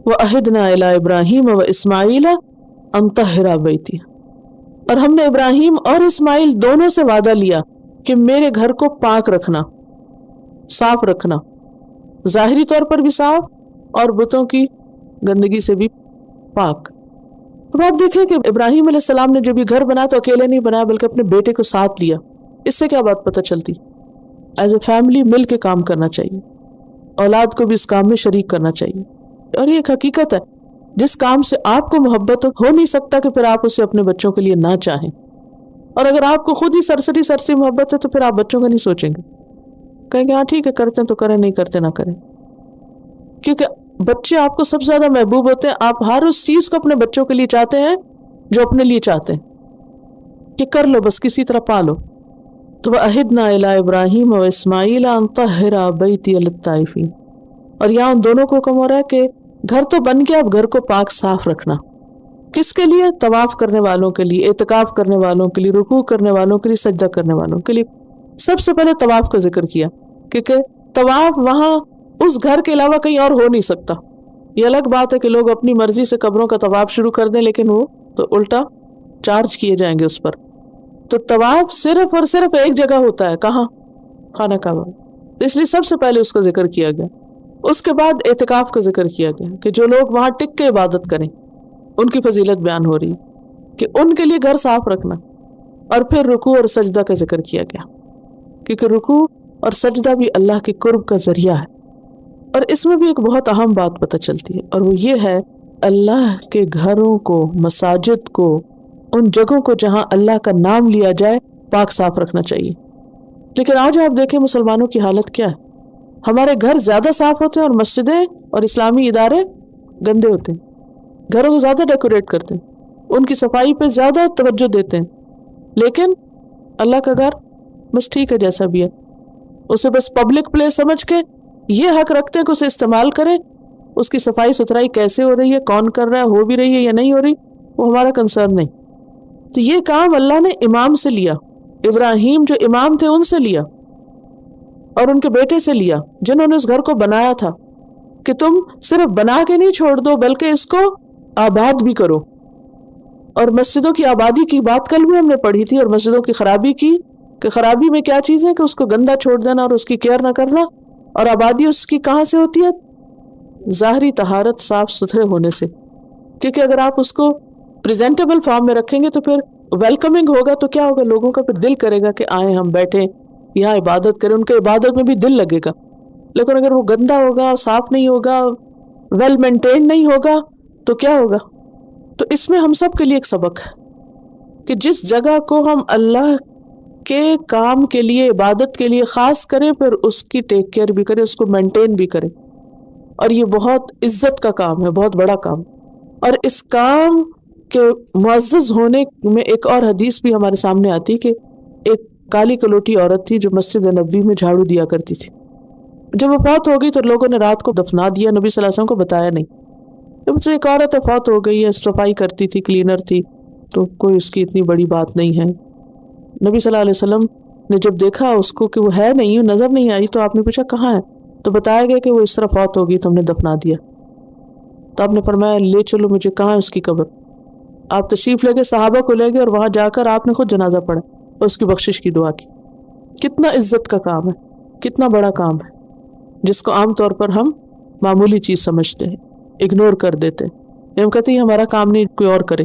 وَأَهِدْنَا إِلَىٰ إِبْرَاهِيمَ وَإِسْمَاعِيلَ أَن طَهِّرَ بَيْتِي، اور ہم نے ابراہیم اور اسماعیل دونوں سے وعدہ لیا کہ میرے گھر کو پاک رکھنا، صاف رکھنا، ظاہری طور پر بھی صاف اور بتوں کی گندگی سے بھی پاک۔ اب آپ دیکھیں کہ ابراہیم علیہ السلام نے جب یہ گھر بنایا تو اکیلے نہیں بنایا بلکہ اپنے بیٹے کو ساتھ لیا۔ اس سے کیا بات پتہ چلتی؟ ایز اے فیملی مل کے کام کرنا چاہیے، اولاد کو بھی اس کام میں شریک کرنا چاہیے۔ اور یہ ایک حقیقت ہے، جس کام سے آپ کو محبت ہو نہیں سکتا کہ پھر آپ اسے اپنے بچوں کے لیے نہ چاہیں، اور اگر آپ کو خود ہی سرسری محبت ہے تو پھر آپ بچوں کا نہیں سوچیں گے، کہیں گے ہاں ٹھیک ہے کرتے ہیں تو کریں، نہیں کرتے نہ کریں، کیونکہ بچے آپ کو سب سے زیادہ محبوب ہوتے ہیں۔ آپ ہر اس چیز کو اپنے بچوں کے لیے چاہتے ہیں جو اپنے لیے چاہتے ہیں کہ کر لو، بس کسی طرح پالو۔ تو وَأَهِدْنَا إِلَىٰ إِبْرَاهِيمَ وَإِسْمَاعِيلَ أَن طَهِّرَ بَيْتِيَ لِلطَّائِفِينَ، اور یہاں ان دونوں کو حکم ہو رہا ہے کہ گھر تو بن گیا، اب گھر کو پاک صاف رکھنا۔ کس کے لیے؟ طواف کرنے والوں کے لیے، اعتکاف کرنے والوں کے لیے، رکوع کرنے والوں کے لیے، سجدہ کرنے والوں کے لیے۔ سب سے پہلے طواف کا ذکر کیا، کیونکہ طواف وہاں اس گھر کے علاوہ کہیں اور ہو نہیں سکتا۔ یہ الگ بات ہے کہ لوگ اپنی مرضی سے قبروں کا طواف شروع کر دیں، لیکن وہ تو الٹا چارج کیے جائیں گے اس پر۔ تو طواف صرف اور صرف ایک جگہ ہوتا ہے، کہاں؟ خانہ کعبہ۔ اس لیے سب سے پہلے اس کا ذکر کیا گیا۔ اس کے بعد اعتکاف کا ذکر کیا گیا کہ جو لوگ وہاں ٹک کے عبادت کریں ان کی فضیلت بیان ہو رہی کہ ان کے لیے گھر صاف رکھنا۔ اور پھر رکوع اور سجدہ کا ذکر کیا گیا، کیونکہ رکوع اور سجدہ بھی اللہ کے قرب کا ذریعہ ہے۔ اور اس میں بھی ایک بہت اہم بات پتہ چلتی ہے، اور وہ یہ ہے اللہ کے گھروں کو، مساجد کو، ان جگہوں کو جہاں اللہ کا نام لیا جائے پاک صاف رکھنا چاہیے۔ لیکن آج آپ دیکھیں مسلمانوں کی حالت کیا ہے۔ ہمارے گھر زیادہ صاف ہوتے ہیں اور مسجدیں اور اسلامی ادارے گندے ہوتے ہیں، گھروں کو زیادہ ڈیکوریٹ کرتے ہیں، ان کی صفائی پہ زیادہ توجہ دیتے ہیں، لیکن اللہ کا گھر بس ٹھیک ہے جیسا بھی ہے، اسے بس پبلک پلیس سمجھ کے یہ حق رکھتے ہیں کہ اسے استعمال کریں، اس کی صفائی ستھرائی کیسے ہو رہی ہے، کون کر رہا ہے، ہو بھی رہی ہے یا نہیں ہو رہی، وہ ہمارا کنسرن نہیں۔ تو یہ کام اللہ نے امام سے لیا، ابراہیم جو امام تھے ان سے لیا، اور ان کے بیٹے سے لیا جنہوں نے اس گھر کو بنایا تھا، کہ تم صرف بنا کے نہیں چھوڑ دو بلکہ اس کو آباد بھی کرو۔ اور مسجدوں کی آبادی کی بات کل بھی ہم نے پڑھی تھی، اور مسجدوں کی خرابی کی کہ خرابی میں کیا چیز ہے کہ اس کو گندا چھوڑ دینا اور اس کی کیئر نہ کرنا، اور آبادی اس کی کہاں سے ہوتی ہے؟ ظاہری طہارت، صاف ستھرے ہونے سے۔ کیونکہ اگر آپ اس کو پریزنٹیبل فارم میں رکھیں گے تو پھر ویلکمنگ ہوگا، تو کیا ہوگا، لوگوں کا پھر دل کرے گا کہ آئیں ہم بیٹھیں یہاں عبادت کریں، ان کے عبادت میں بھی دل لگے گا۔ لیکن اگر وہ گندا ہوگا، صاف نہیں ہوگا، ویل مینٹین نہیں ہوگا تو کیا ہوگا؟ تو اس میں ہم سب کے لیے ایک سبق ہے کہ جس جگہ کو ہم اللہ کے کام کے لیے، عبادت کے لیے خاص کریں، پھر اس کی ٹیک کیئر بھی کریں، اس کو مینٹین بھی کریں۔ اور یہ بہت عزت کا کام ہے، بہت بڑا کام۔ اور اس کام کے معزز ہونے میں ایک اور حدیث بھی ہمارے سامنے آتی کہ ایک کالی کلوٹی عورت تھی جو مسجد نبوی میں جھاڑو دیا کرتی تھی۔ جب وہ فوت ہو گئی تو لوگوں نے رات کو دفنا دیا، نبی صلی اللہ علیہ وسلم کو بتایا نہیں۔ جب سے ایک عورت فوت ہو گئی ہے، صفائی کرتی تھی، کلینر تھی، تو کوئی اس کی اتنی بڑی بات نہیں ہے۔ نبی صلی اللہ علیہ وسلم نے جب دیکھا اس کو کہ وہ ہے نہیں، نظر نہیں آئی، تو آپ نے پوچھا کہاں ہے؟ تو بتایا گیا کہ وہ اس طرح فوت ہو گئی تو ہم نے دفنا دیا۔ تو آپ نے فرمایا لے چلو مجھے، کہاں ہے اس کی قبر؟ آپ تشریف لے گئے، صحابہ کو لے گئے، اور وہاں جا کر آپ نے خود جنازہ پڑھا اور اس کی بخشش کی دعا کی۔ کتنا عزت کا کام ہے، کتنا بڑا کام ہے، جس کو عام طور پر ہم معمولی چیز سمجھتے ہیں، اگنور کر دیتے ہیں، ہم کہتے ہیں ہمارا کام نہیں، کوئی اور کرے۔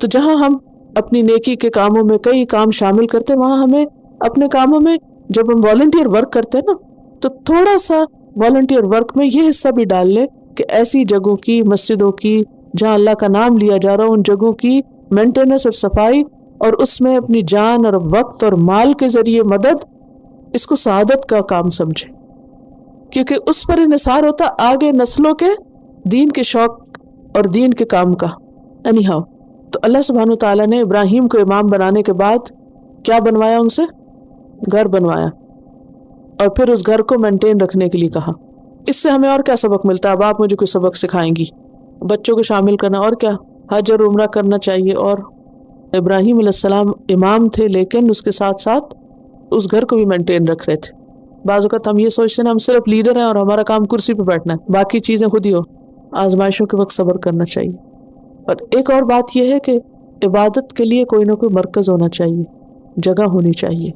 تو جہاں ہم اپنی نیکی کے کاموں میں کئی کام شامل کرتے ہیں، وہاں ہمیں اپنے کاموں میں جب ہم والنٹیئر ورک کرتے ہیں نا، تو تھوڑا سا والنٹیئر ورک میں یہ حصہ بھی ڈال لے کہ ایسی جگہوں کی، مسجدوں کی جہاں اللہ کا نام لیا جا رہا ہو، ان جگہوں کی مینٹیننس اور صفائی، اور اس میں اپنی جان اور وقت اور مال کے ذریعے مدد، اس کو سعادت کا کام سمجھے، کیونکہ اس پر انحصار ہوتا آگے نسلوں کے دین کے شوق اور دین کے کام کا۔ اینی ہاؤ، تو اللہ سبحانہ و تعالیٰ نے ابراہیم کو امام بنانے کے بعد کیا بنوایا؟ ان سے گھر بنوایا، اور پھر اس گھر کو مینٹین رکھنے کے لیے کہا۔ اس سے ہمیں اور کیا سبق ملتا ہے؟ اب آپ مجھے کوئی سبق سکھائیں گی؟ بچوں کو شامل کرنا، اور کیا؟ حج اور عمرہ کرنا چاہیے۔ اور ابراہیم علیہ السلام امام تھے، لیکن اس کے ساتھ ساتھ اس گھر کو بھی مینٹین رکھ رہے تھے۔ بعض اوقات ہم یہ سوچتے ہیں ہم صرف لیڈر ہیں اور ہمارا کام کرسی پہ بیٹھنا ہے، باقی چیزیں خود ہی ہو۔ آزمائشوں کے وقت صبر کرنا چاہیے۔ اور ایک اور بات یہ ہے کہ عبادت کے لیے کوئی نہ کوئی مرکز ہونا چاہیے، جگہ ہونی چاہیے،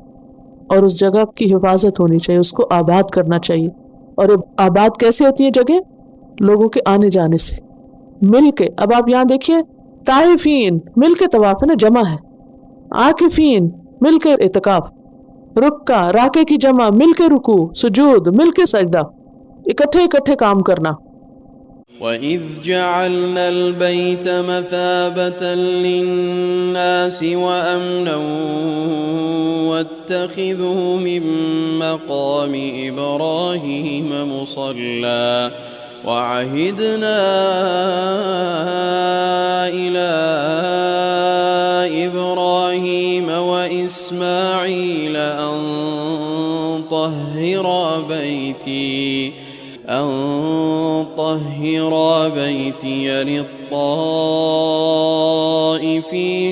اور اس جگہ کی حفاظت ہونی چاہیے، اس کو آباد کرنا چاہیے۔ اور آباد کیسے ہوتی ہے جگہ؟ لوگوں کے آنے جانے سے، مل کے۔ اب آپ یہاں دیکھیے، طائفین مل کے طواف ہے نا، جمع ہے، عاکفین مل کے اعتکاف، رکع راکع کی جمع، مل کے رکوع، سجود مل کے سجدہ، اکٹھے کام کرنا۔ وَإِذْ جَعَلْنَا الْبَيْتَ مَثَابَةً لِلنَّاسِ وَأَمْنًا وَاتَّخِذُوا مِن مَّقَامِ إِبْرَاهِيمَ مُصَلًّى وَعَهِدْنَا إِلَىٰ إِبْرَاهِيمَ وَإِسْمَاعِيلَ أَن طَهِّرَا بَيْتِيَ لِلطَّائِفِينَ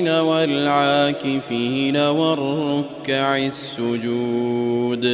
وَالْعَاكِفِينَ وَالرُّكَّعِ السُّجُودِ۔